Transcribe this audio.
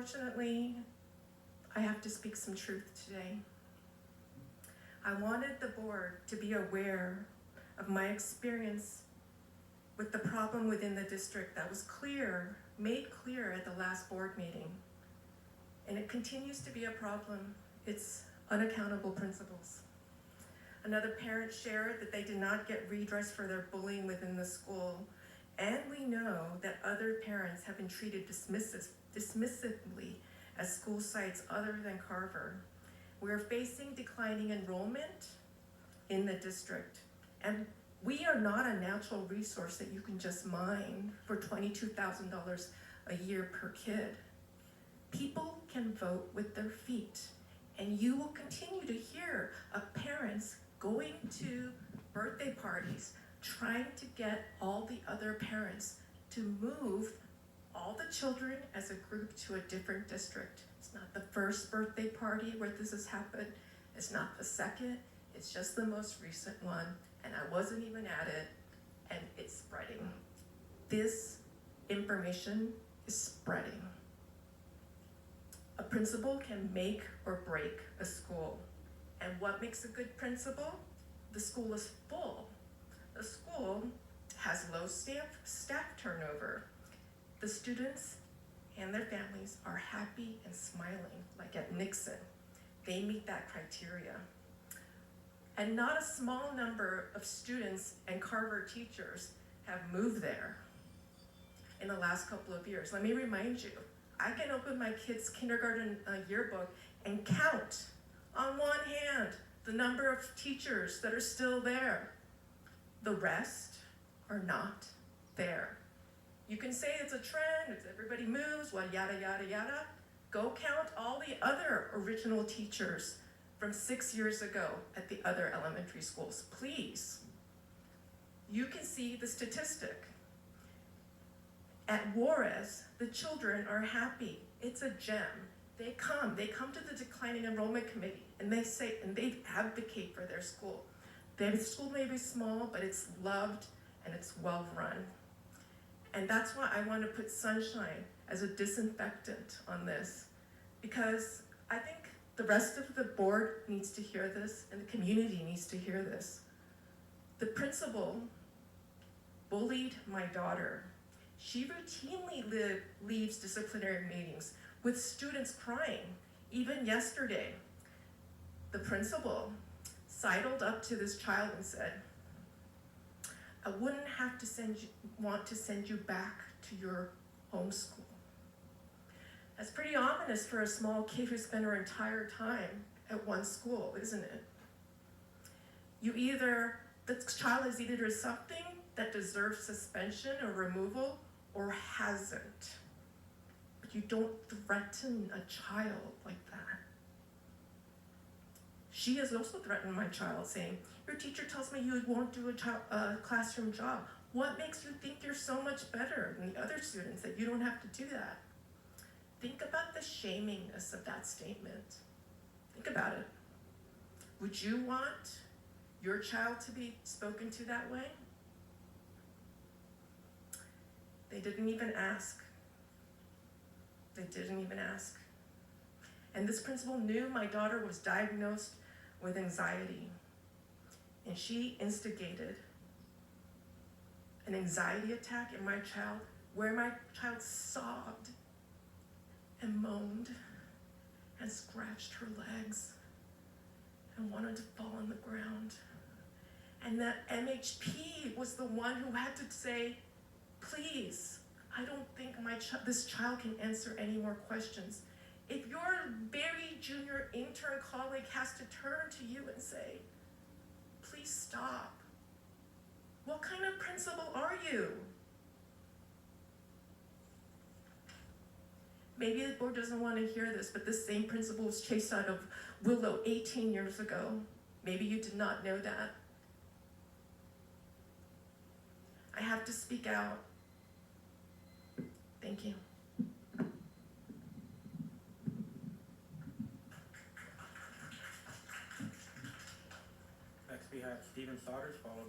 Unfortunately, I have to speak some truth today. I wanted the board to be aware of my experience with the problem within the district that was made clear at the last board meeting. And it continues to be a problem. It's unaccountable principals. Another parent shared that they did not get redress for their bullying within the school. And we know that other parents have been treated dismissively at school sites other than Carver. We are facing declining enrollment in the district. And we are not a natural resource that you can just mine for $22,000 a year per kid. People can vote with their feet, and you will continue to hear of parents going to birthday parties, trying to get all the other parents to move all the children as a group to a different district. It's not the first birthday party where this has happened. It's not the second. It's just the most recent one, and I wasn't even at it, and it's spreading. This information is spreading. A principal can make or break a school. And what makes a good principal? The school is full. The school has low staff turnover. The students and their families are happy and smiling, like at Nixon. They meet that criteria. And not a small number of students and Carver teachers have moved there in the last couple of years. Let me remind you, I can open my kids' kindergarten yearbook and count on one hand the number of teachers that are still there. The rest are not there. You can say it's a trend, it's everybody moves, well, yada, yada, yada. Go count all the other original teachers from 6 years ago at the other elementary schools, please. You can see the statistic. At Juarez, the children are happy. It's a gem. They come to the declining enrollment committee, and they say, and they advocate for their school. Their school may be small, but it's loved and it's well run. And that's why I want to put sunshine as a disinfectant on this, because I think the rest of the board needs to hear this, and the community needs to hear this. The principal bullied my daughter. She routinely leaves disciplinary meetings with students crying. Even yesterday, the principal sidled up to this child and said, I wouldn't have to want to send you back to your home school. That's pretty ominous for a small kid who spent her entire time at one school, isn't it? The child has either done something that deserves suspension or removal, or hasn't. But you don't threaten a child like that. She has also threatened my child, saying, your teacher tells me you won't do a classroom job. What makes you think you're so much better than the other students that you don't have to do that? Think about the shamingness of that statement. Think about it. Would you want your child to be spoken to that way? They didn't even ask. They didn't even ask. And this principal knew my daughter was diagnosed with anxiety. And she instigated an anxiety attack in my child, where my child sobbed and moaned and scratched her legs and wanted to fall on the ground. And that MHP was the one who had to say, please, I don't think this child can answer any more questions. If your very junior intern colleague has to turn to you and say, please stop, what kind of principal are you? Maybe the board doesn't want to hear this, but this same principal was chased out of Willow 18 years ago. Maybe you did not know that. I have to speak out. Thank you. Next we have Stephen Sodders, followed